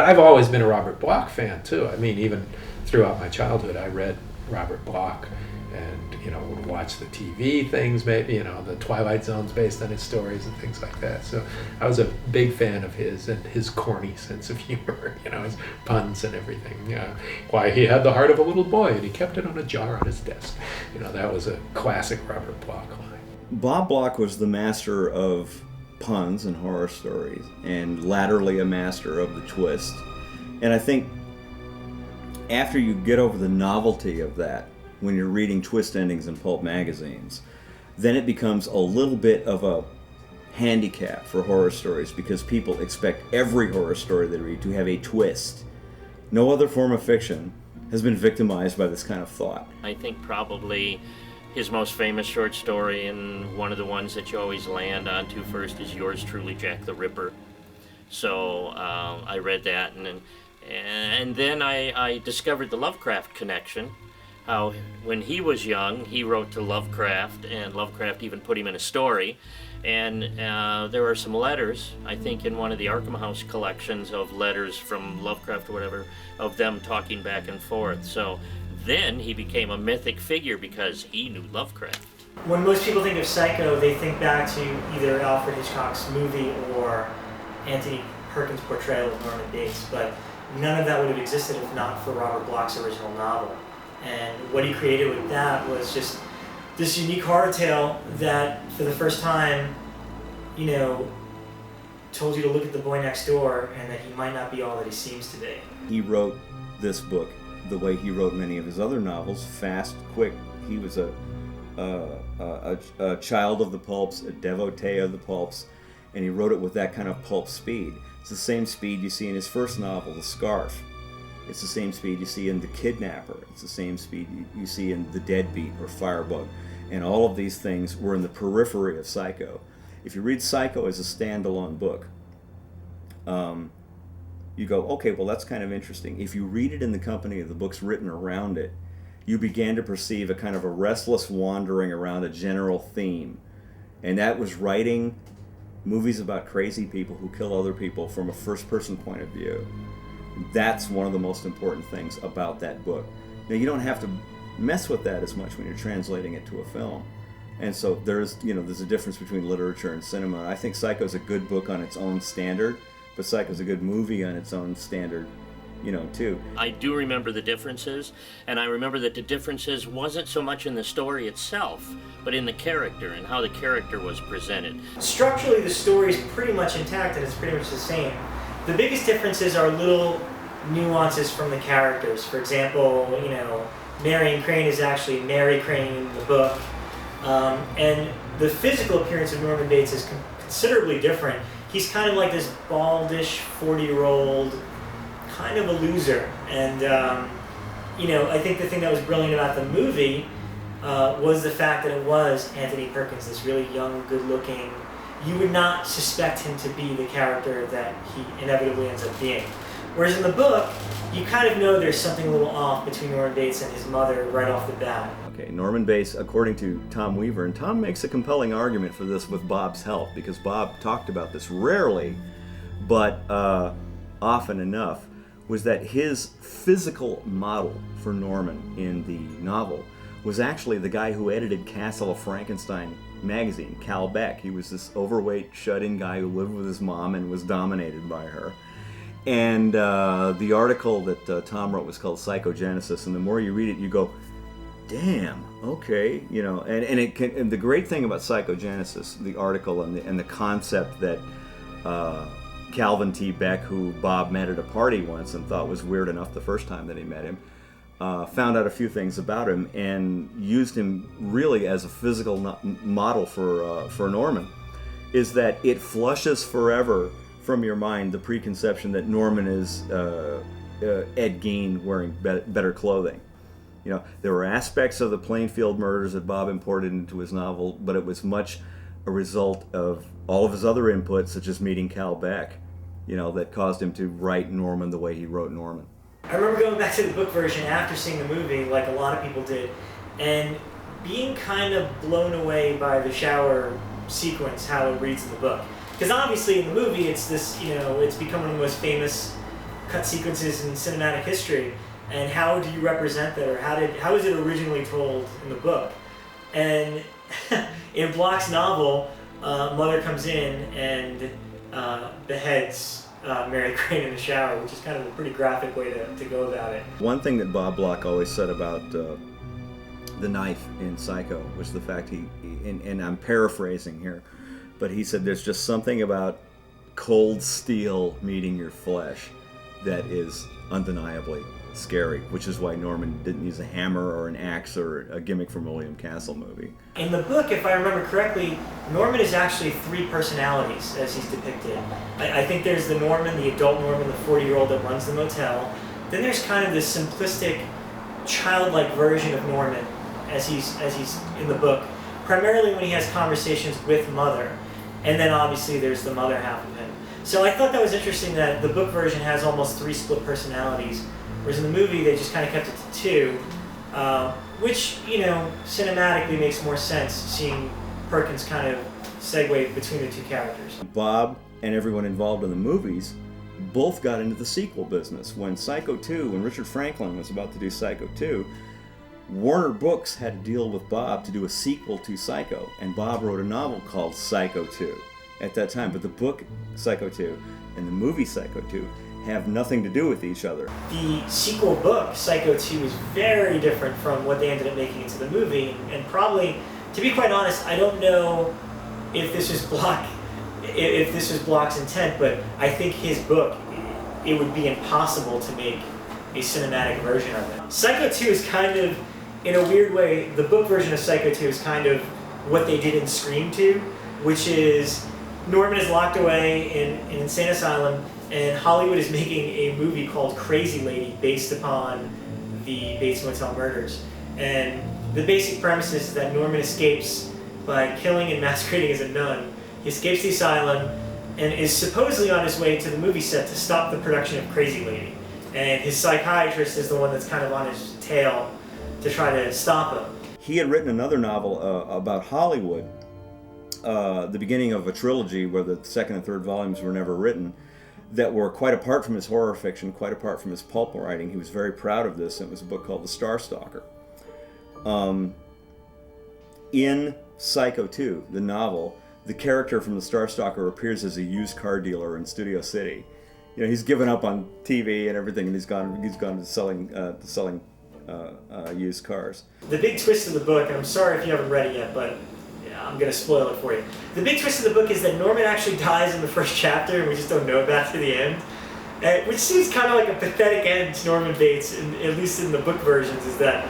I've always been a Robert Bloch fan too. I mean, even throughout my childhood, I read Robert Bloch, and would watch the TV things, maybe the Twilight Zone's based on his stories and things like that. So I was a big fan of his and his corny sense of humor, his puns and everything. Why he had the heart of a little boy and he kept it on a jar on his desk. That was a classic Robert Bloch line. Bob Bloch was the master of puns and horror stories, and latterly a master of the twist. And I think after you get over the novelty of that, when you're reading twist endings in pulp magazines, then it becomes a little bit of a handicap for horror stories, because people expect every horror story they read to have a twist. No other form of fiction has been victimized by this kind of thought. I think probably his most famous short story, and one of the ones that you always land onto first, is Yours Truly, Jack the Ripper. So I read that, and then I discovered the Lovecraft connection. How when he was young, he wrote to Lovecraft, and Lovecraft even put him in a story. And there were some letters, I think in one of the Arkham House collections of letters from Lovecraft or whatever, of them talking back and forth. So then he became a mythic figure because he knew Lovecraft. When most people think of Psycho, they think back to either Alfred Hitchcock's movie or Anthony Perkins' portrayal of Norman Bates, but none of that would have existed if not for Robert Bloch's original novel. And what he created with that was just this unique horror tale that, for the first time, told you to look at the boy next door and that he might not be all that he seems to be. He wrote this book the way he wrote many of his other novels, fast, quick. He was a child of the pulps, a devotee of the pulps, and he wrote it with that kind of pulp speed. It's the same speed you see in his first novel, The Scarf. It's the same speed you see in The Kidnapper. It's the same speed you see in The Deadbeat or Firebug. And all of these things were in the periphery of Psycho. If you read Psycho as a standalone book, you go, okay, well, that's kind of interesting. If you read it in the company of the books written around it, you began to perceive a kind of a restless wandering around a general theme. And that was writing movies about crazy people who kill other people from a first-person point of view. That's one of the most important things about that book. Now, you don't have to mess with that as much when you're translating it to a film. And so there's a difference between literature and cinema. I think Psycho's a good book on its own standard, but Psycho's a good movie on its own standard, too. I do remember the differences, and I remember that the differences wasn't so much in the story itself, but in the character and how the character was presented. Structurally, the story is pretty much intact and it's pretty much the same. The biggest differences are little nuances from the characters. For example, Marion Crane is actually Mary Crane in the book. And the physical appearance of Norman Bates is considerably different. He's kind of like this baldish 40-year-old, kind of a loser. And, I think the thing that was brilliant about the movie was the fact that it was Anthony Perkins, this really young, good-looking. You would not suspect him to be the character that he inevitably ends up being. Whereas in the book, you kind of know there's something a little off between Norman Bates and his mother right off the bat. Okay, Norman Bates, according to Tom Weaver, and Tom makes a compelling argument for this with Bob's help, because Bob talked about this rarely, but often enough, was that his physical model for Norman in the novel was actually the guy who edited Castle of Frankenstein magazine, Cal Beck. He was this overweight, shut-in guy who lived with his mom and was dominated by her. And the article that Tom wrote was called Psychogenesis, and the more you read it, you go, damn, okay, and the great thing about Psychogenesis, the article and the concept that Calvin T. Beck, who Bob met at a party once and thought was weird enough the first time that he met him, found out a few things about him and used him really as a physical model for Norman, is that it flushes forever from your mind the preconception that Norman is Ed Gein wearing better clothing. There were aspects of the Plainfield murders that Bob imported into his novel, but it was much a result of all of his other inputs, such as meeting Cal Beck, that caused him to write Norman the way he wrote Norman. I remember going back to the book version after seeing the movie, like a lot of people did, and being kind of blown away by the shower sequence, how it reads in the book. Because obviously in the movie, it's this, it's become one of the most famous cut sequences in cinematic history, and how do you represent that, or how was it originally told in the book? And in Bloch's novel, Mother comes in and beheads Mary Crane in the shower, which is kind of a pretty graphic way to go about it. One thing that Bob Bloch always said about the knife in Psycho was the fact and I'm paraphrasing here, but he said there's just something about cold steel meeting your flesh that is undeniably scary, which is why Norman didn't use a hammer or an axe or a gimmick from a William Castle movie. In the book, if I remember correctly, Norman is actually 3 personalities as he's depicted. I think there's the Norman, the adult Norman, the 40-year-old that runs the motel. Then there's kind of this simplistic, childlike version of Norman as he's in the book, primarily when he has conversations with Mother. And then obviously there's the mother half of him. So I thought that was interesting that the book version has almost 3 split personalities, whereas in the movie they just kind of kept it to 2, which, cinematically makes more sense, seeing Perkins kind of segue between the 2 characters. Bob and everyone involved in the movies both got into the sequel business. When Psycho 2, when Richard Franklin was about to do Psycho 2, Warner Books had to deal with Bob to do a sequel to Psycho, and Bob wrote a novel called Psycho 2 at that time. But the book Psycho 2 and the movie Psycho 2 have nothing to do with each other. The sequel book, Psycho 2, is very different from what they ended up making into the movie, and probably, to be quite honest, I don't know if this was Bloch's intent, but I think his book, it would be impossible to make a cinematic version of it. Psycho 2 is kind of, in a weird way, the book version of Psycho 2 is kind of what they did in Scream 2, which is Norman is locked away in an insane asylum, and Hollywood is making a movie called Crazy Lady based upon the Bates Motel murders. And the basic premise is that Norman escapes by killing and masquerading as a nun. He escapes the asylum and is supposedly on his way to the movie set to stop the production of Crazy Lady. And his psychiatrist is the one that's kind of on his tail to try to stop him. He had written another novel about Hollywood, the beginning of a trilogy where the 2nd and 3rd volumes were never written, that were quite apart from his horror fiction, quite apart from his pulp writing. He was very proud of this, and it was a book called The Star Stalker. In Psycho 2, the novel, the character from The Star Stalker appears as a used car dealer in Studio City. He's given up on TV and everything, and he's gone to selling used cars. The big twist of the book, and I'm sorry if you haven't read it yet, but I'm going to spoil it for you. The big twist of the book is that Norman actually dies in the first chapter, and we just don't know about to the end. Which seems kind of like a pathetic end to Norman Bates, at least in the book versions, is that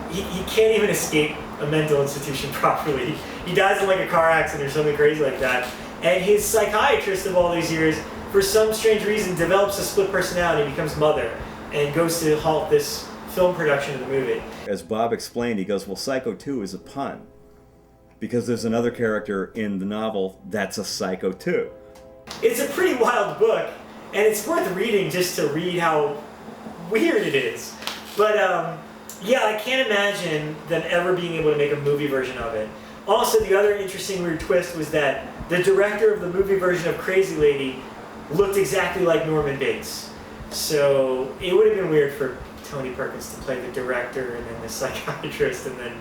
he can't even escape a mental institution properly. He dies in like a car accident or something crazy like that. And his psychiatrist of all these years, for some strange reason, develops a split personality, becomes Mother, and goes to halt this film production of the movie. As Bob explained, he goes, well, Psycho 2 is a pun, because there's another character in the novel that's a Psycho 2. It's a pretty wild book, and it's worth reading just to read how weird it is. But yeah, I can't imagine them ever being able to make a movie version of it. Also, the other interesting weird twist was that the director of the movie version of Crazy Lady looked exactly like Norman Bates. So it would have been weird for Tony Perkins to play the director and then the psychiatrist and then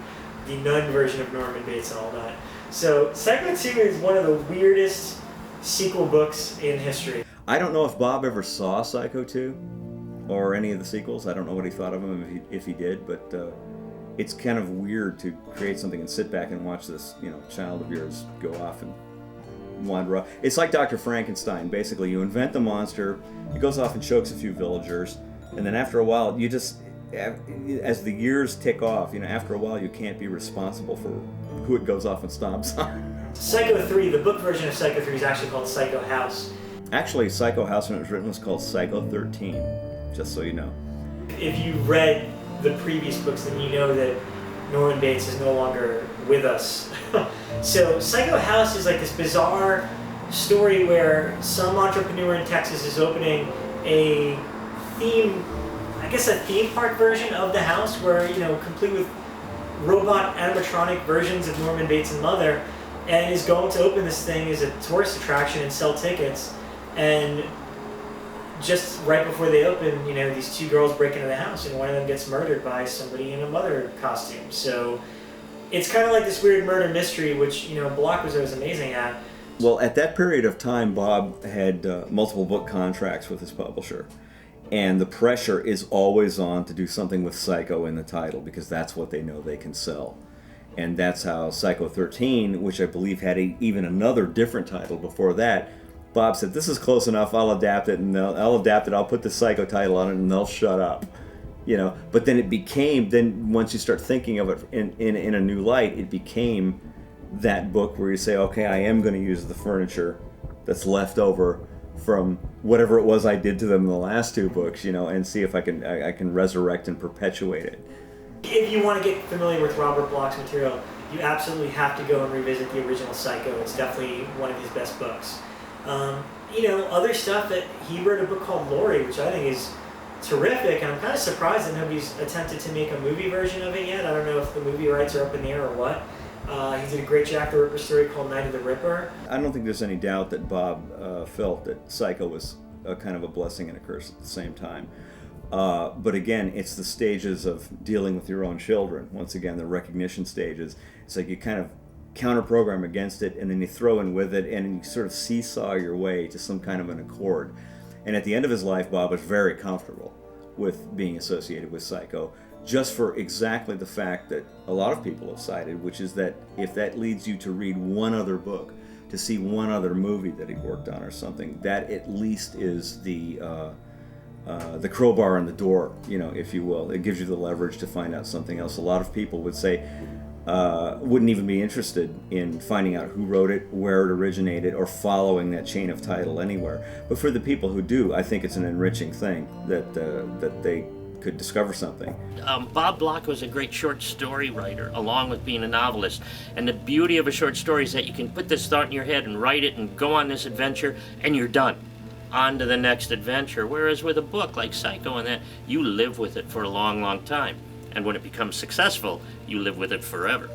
the nun version of Norman Bates and all that. So Psycho 2 is one of the weirdest sequel books in history. I don't know if Bob ever saw Psycho 2 or any of the sequels. I don't know what he thought of them if he did, but it's kind of weird to create something and sit back and watch this, child of yours go off and wander off. It's like Dr. Frankenstein. Basically, you invent the monster, he goes off and chokes a few villagers, and then after a while, you just, as the years tick off, after a while, you can't be responsible for who it goes off and stomps on. Psycho 3, the book version of Psycho 3 is actually called Psycho House. Actually, Psycho House, when it was written, was called Psycho 13, just so you know. If you read the previous books, then you know that Norman Bates is no longer with us. So Psycho House is like this bizarre story where some entrepreneur in Texas is opening a theme park version of the house where, complete with robot animatronic versions of Norman Bates and Mother, and is going to open this thing as a tourist attraction and sell tickets. And just right before they open, these two girls break into the house, and one of them gets murdered by somebody in a mother costume. So it's kind of like this weird murder mystery, which Bloch was always amazing at. Well, at that period of time, Bob had multiple book contracts with his publisher, and the pressure is always on to do something with Psycho in the title, because that's what they know they can sell. And that's how Psycho 13, which I believe had even another different title before that, Bob said, this is close enough, I'll adapt it, and I'll put the Psycho title on it, and they'll shut up. But then once you start thinking of it in a new light, it became that book where you say, okay, I am going to use the furniture that's left over from whatever it was I did to them in the last two books, and see if I can resurrect and perpetuate it. If you want to get familiar with Robert Bloch's material, you absolutely have to go and revisit the original Psycho. It's definitely one of his best books. Other stuff that he wrote a book called Laurie, which I think is terrific, and I'm kind of surprised that nobody's attempted to make a movie version of it yet. I don't know if the movie rights are up in the air or what. He did a great Jack the Ripper story called Night of the Ripper. I don't think there's any doubt that Bob felt that Psycho was a kind of a blessing and a curse at the same time. But again, it's the stages of dealing with your own children. Once again, the recognition stages. It's like you kind of counter-program against it, and then you throw in with it, and you sort of seesaw your way to some kind of an accord. And at the end of his life, Bob was very comfortable with being associated with Psycho, just for exactly the fact that a lot of people have cited, which is that if that leads you to read one other book, to see one other movie that he worked on or something, that at least is the crowbar in the door, if you will. It gives you the leverage to find out something else. A lot of people would say, wouldn't even be interested in finding out who wrote it, where it originated, or following that chain of title anywhere. But for the people who do, I think it's an enriching thing that they could discover something. Bob Bloch was a great short story writer, along with being a novelist. And the beauty of a short story is that you can put this thought in your head and write it and go on this adventure, and you're done. On to the next adventure. Whereas with a book like Psycho and that, you live with it for a long, long time. And when it becomes successful, you live with it forever.